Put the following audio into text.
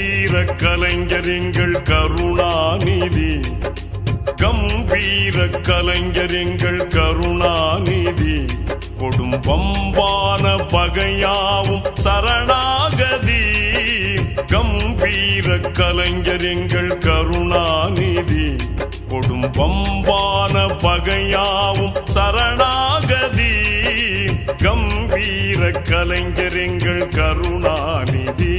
கம்பீர கலைஞர் எங்கள் கருணாநிதி, கம்பீர கலைஞர் எங்கள் கருணாநிதி. கொடும் பம்பான பகையாவும் சரணாகதி, கம்பீர கலைஞர் எங்கள் கருணாநிதி. கொடும் பம்பான பகையாவும் சரணாகதி, கம்பீர கலைஞர் எங்கள் கருணாநிதி.